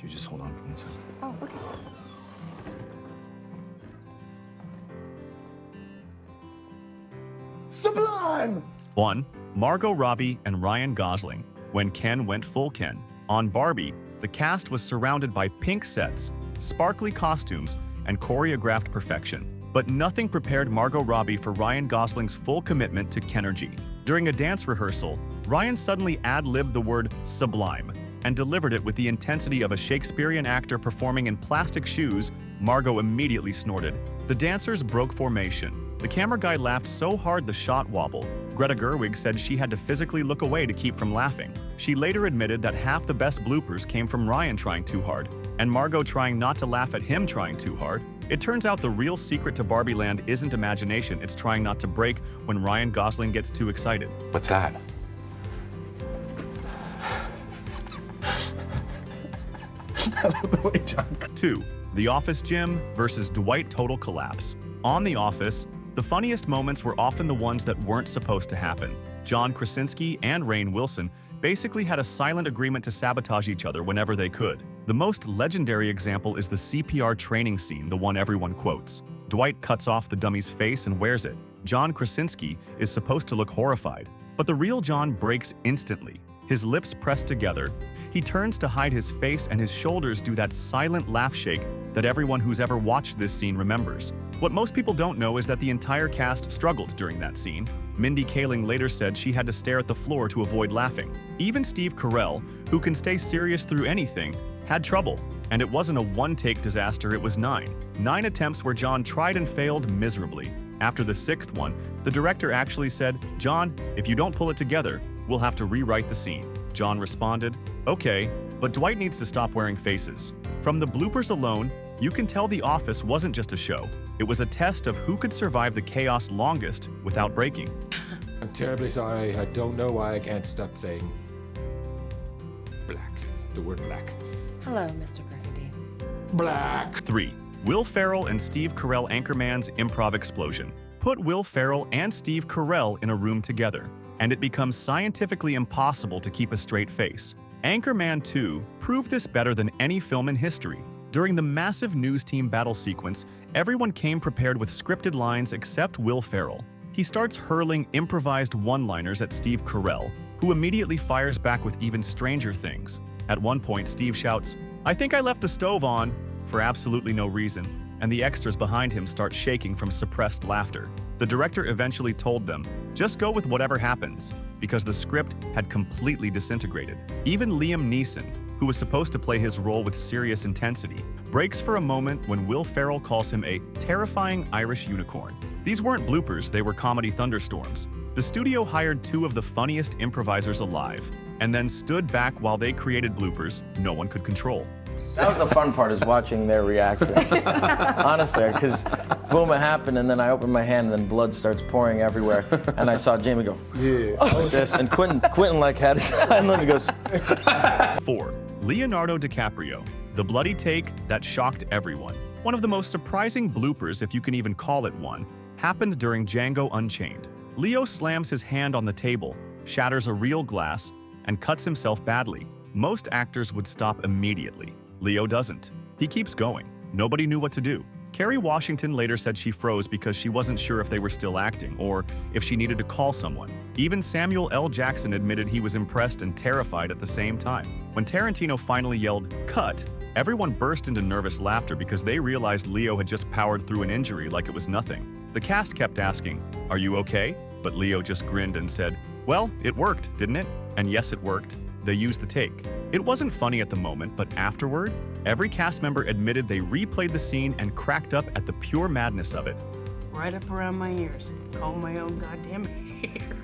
Could you just hold on for 1 second? Oh, okay. Sublime! 1. Margot Robbie and Ryan Gosling, when Ken went full Ken. On Barbie, the cast was surrounded by pink sets, sparkly costumes, and choreographed perfection. But nothing prepared Margot Robbie for Ryan Gosling's full commitment to Kenergy. During a dance rehearsal, Ryan suddenly ad-libbed the word sublime and delivered it with the intensity of a Shakespearean actor performing in plastic shoes. Margot immediately snorted. The dancers broke formation. The camera guy laughed so hard the shot wobbled. Greta Gerwig said she had to physically look away to keep from laughing. She later admitted that half the best bloopers came from Ryan trying too hard, and Margot trying not to laugh at him trying too hard. It turns out the real secret to Barbie Land isn't imagination, it's trying not to break when Ryan Gosling gets too excited. What's that? Wait, John. 2. The Office Gym versus Dwight Total Collapse. On The Office, the funniest moments were often the ones that weren't supposed to happen. John Krasinski and Rainn Wilson basically had a silent agreement to sabotage each other whenever they could. The most legendary example is the CPR training scene, the one everyone quotes. Dwight cuts off the dummy's face and wears it. John Krasinski is supposed to look horrified, but the real John breaks instantly. His lips press together, he turns to hide his face, and his shoulders do that silent laugh shake that everyone who's ever watched this scene remembers. What most people don't know is that the entire cast struggled during that scene. Mindy Kaling later said she had to stare at the floor to avoid laughing. Even Steve Carell, who can stay serious through anything, had trouble. And it wasn't a one-take disaster, it was 9. 9 attempts where John tried and failed miserably. After the 6th one, the director actually said, "John, if you don't pull it together, we'll have to rewrite the scene." John responded, "Okay, but Dwight needs to stop wearing faces." From the bloopers alone, you can tell The Office wasn't just a show. It was a test of who could survive the chaos longest without breaking. I'm terribly sorry. I don't know why I can't stop saying black. The word black. Hello, Mr. Burgundy. Black. 3. Will Ferrell and Steve Carell Anchorman's improv explosion. Put Will Ferrell and Steve Carell in a room together, and it becomes scientifically impossible to keep a straight face. Anchorman 2 proved this better than any film in history. During the massive news team battle sequence, everyone came prepared with scripted lines except Will Ferrell. He starts hurling improvised one-liners at Steve Carell, who immediately fires back with even stranger things. At one point, Steve shouts, "I think I left the stove on," for absolutely no reason, and the extras behind him start shaking from suppressed laughter. The director eventually told them, "Just go with whatever happens," because the script had completely disintegrated. Even Liam Neeson, who was supposed to play his role with serious intensity, breaks for a moment when Will Ferrell calls him a terrifying Irish unicorn. These weren't bloopers, they were comedy thunderstorms. The studio hired 2 of the funniest improvisers alive, and then stood back while they created bloopers no one could control. That was the fun part, is watching their reactions. Honestly, because boom, it happened, and then I opened my hand, and then blood starts pouring everywhere, and I saw Jamie go, Yeah. like this, and Quentin like had his hand, and he goes. 4. Leonardo DiCaprio, the bloody take that shocked everyone. One of the most surprising bloopers, if you can even call it one, happened during Django Unchained. Leo slams his hand on the table, shatters a real glass, and cuts himself badly. Most actors would stop immediately. Leo doesn't. He keeps going. Nobody knew what to do. Kerry Washington later said she froze because she wasn't sure if they were still acting or if she needed to call someone. Even Samuel L. Jackson admitted he was impressed and terrified at the same time. When Tarantino finally yelled, "Cut!" everyone burst into nervous laughter because they realized Leo had just powered through an injury like it was nothing. The cast kept asking, "Are you okay?" But Leo just grinned and said, "Well, it worked, didn't it?" And yes, it worked. They used the take. It wasn't funny at the moment, but afterward, every cast member admitted they replayed the scene and cracked up at the pure madness of it. Right up around my ears. Comb my own goddamn hair.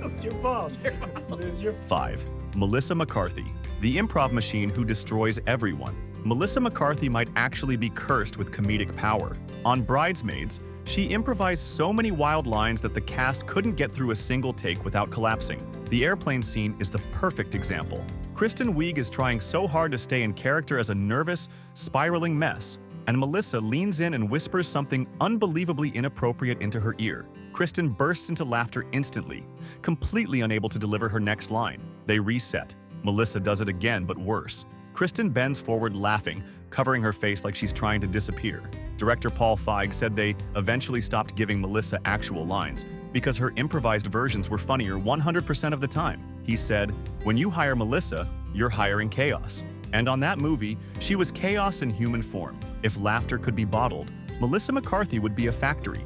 It's your fault. It's your 5. Melissa McCarthy, the improv machine who destroys everyone. Melissa McCarthy might actually be cursed with comedic power. On Bridesmaids, she improvised so many wild lines that the cast couldn't get through a single take without collapsing. The airplane scene is the perfect example. Kristen Wiig is trying so hard to stay in character as a nervous, spiraling mess, and Melissa leans in and whispers something unbelievably inappropriate into her ear. Kristen bursts into laughter instantly, completely unable to deliver her next line. They reset. Melissa does it again, but worse. Kristen bends forward laughing, covering her face like she's trying to disappear. Director Paul Feig said they eventually stopped giving Melissa actual lines because her improvised versions were funnier 100% of the time. He said, "When you hire Melissa, you're hiring chaos." And on that movie, she was chaos in human form. If laughter could be bottled, Melissa McCarthy would be a factory.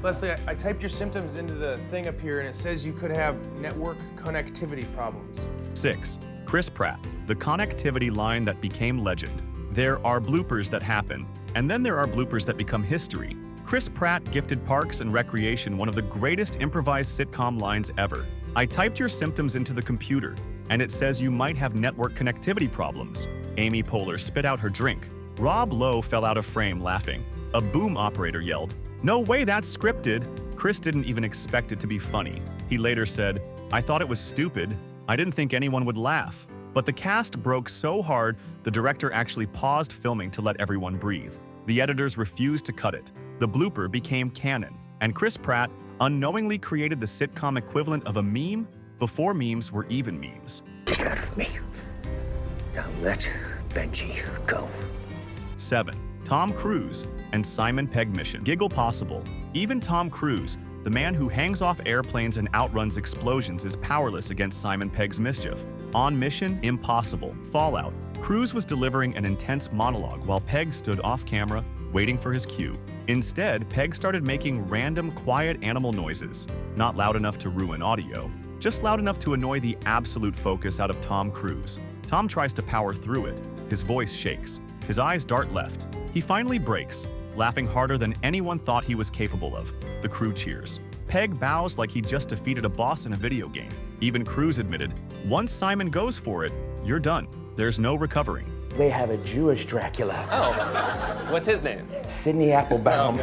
Leslie, I typed your symptoms into the thing up here and it says you could have network connectivity problems. 6. Chris Pratt, the connectivity line that became legend. There are bloopers that happen, and then there are bloopers that become history. Chris Pratt gifted Parks and Recreation one of the greatest improvised sitcom lines ever. "I typed your symptoms into the computer, and it says you might have network connectivity problems." Amy Poehler spit out her drink. Rob Lowe fell out of frame laughing. A boom operator yelled, "No way, that's scripted." Chris didn't even expect it to be funny. He later said, "I thought it was stupid. I didn't think anyone would laugh." But the cast broke so hard, the director actually paused filming to let everyone breathe. The editors refused to cut it. The blooper became canon, and Chris Pratt unknowingly created the sitcom equivalent of a meme before memes were even memes. Get out of me. Now let Benji go. 7. Tom Cruise and Simon Pegg Mission. Giggle possible. Even Tom Cruise, the man who hangs off airplanes and outruns explosions, is powerless against Simon Pegg's mischief. On Mission Impossible, Fallout, Cruise was delivering an intense monologue while Pegg stood off camera, waiting for his cue. Instead, Pegg started making random, quiet animal noises, not loud enough to ruin audio, just loud enough to annoy the absolute focus out of Tom Cruise. Tom tries to power through it. His voice shakes. His eyes dart left. He finally breaks, laughing harder than anyone thought he was capable of. The crew cheers. Pegg bows like he just defeated a boss in a video game. Even Cruise admitted, once Simon goes for it, you're done. There's no recovering. They have a Jewish Dracula. Oh, what's his name? Sidney Applebaum.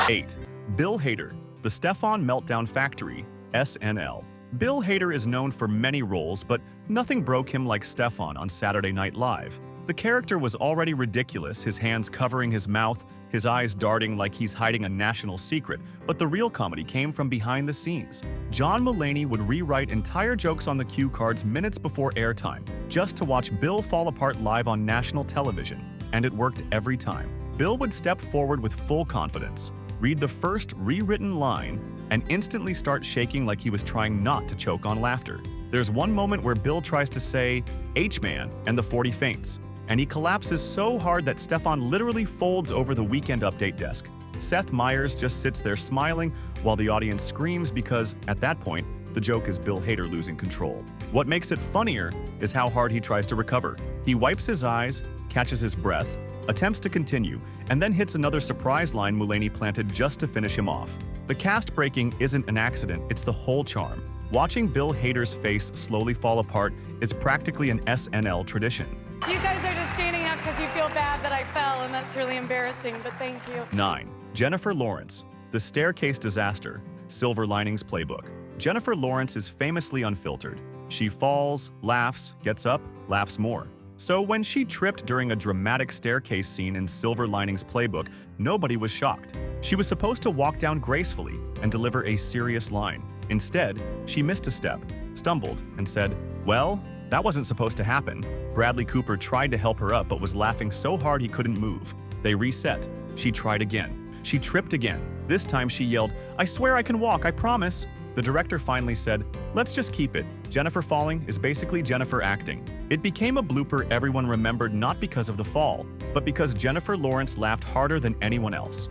8. Bill Hader, the Stefan Meltdown Factory, SNL. Bill Hader is known for many roles, but nothing broke him like Stefan on Saturday Night Live. The character was already ridiculous, his hands covering his mouth, his eyes darting like he's hiding a national secret, but the real comedy came from behind the scenes. John Mulaney would rewrite entire jokes on the cue cards minutes before airtime, just to watch Bill fall apart live on national television, and it worked every time. Bill would step forward with full confidence, read the first rewritten line, and instantly start shaking like he was trying not to choke on laughter. There's one moment where Bill tries to say, "H-Man," and the 40 faints, and he collapses so hard that Stefan literally folds over the Weekend Update desk. Seth Meyers just sits there smiling while the audience screams because, at that point, the joke is Bill Hader losing control. What makes it funnier is how hard he tries to recover. He wipes his eyes, catches his breath, attempts to continue, and then hits another surprise line Mulaney planted just to finish him off. The cast breaking isn't an accident, it's the whole charm. Watching Bill Hader's face slowly fall apart is practically an SNL tradition. You guys are just standing up because you feel bad that I fell, and that's really embarrassing, but thank you. 9. Jennifer Lawrence, the staircase disaster, Silver Linings Playbook. Jennifer Lawrence is famously unfiltered. She falls, laughs, gets up, laughs more. So when she tripped during a dramatic staircase scene in Silver Linings Playbook, nobody was shocked. She was supposed to walk down gracefully and deliver a serious line. Instead, she missed a step, stumbled, and said, "Well, that wasn't supposed to happen." Bradley Cooper tried to help her up but was laughing so hard he couldn't move. They reset. She tried again. She tripped again. This time she yelled, "I swear I can walk, I promise." The director finally said, "Let's just keep it. Jennifer falling is basically Jennifer acting." It became a blooper everyone remembered not because of the fall, but because Jennifer Lawrence laughed harder than anyone else.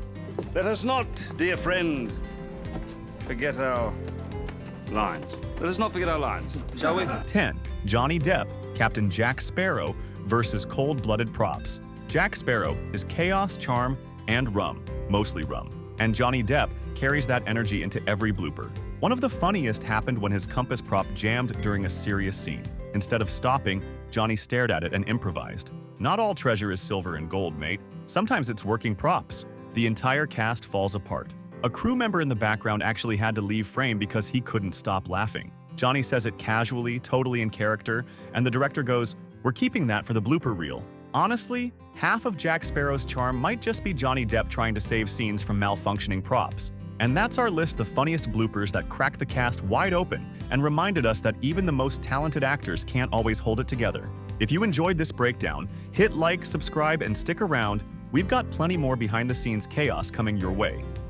Let us not, dear friend, forget our lines. Let us not forget our lines, shall we? 10. Johnny Depp, Captain Jack Sparrow versus cold-blooded props. Jack Sparrow is chaos, charm, and rum, mostly rum. And Johnny Depp carries that energy into every blooper. One of the funniest happened when his compass prop jammed during a serious scene. Instead of stopping, Johnny stared at it and improvised. Not all treasure is silver and gold, mate. Sometimes it's working props. The entire cast falls apart. A crew member in the background actually had to leave frame because he couldn't stop laughing. Johnny says it casually, totally in character, and the director goes, "We're keeping that for the blooper reel." Honestly, half of Jack Sparrow's charm might just be Johnny Depp trying to save scenes from malfunctioning props. And that's our list of funniest bloopers that cracked the cast wide open and reminded us that even the most talented actors can't always hold it together. If you enjoyed this breakdown, hit like, subscribe, and stick around. We've got plenty more behind-the-scenes chaos coming your way.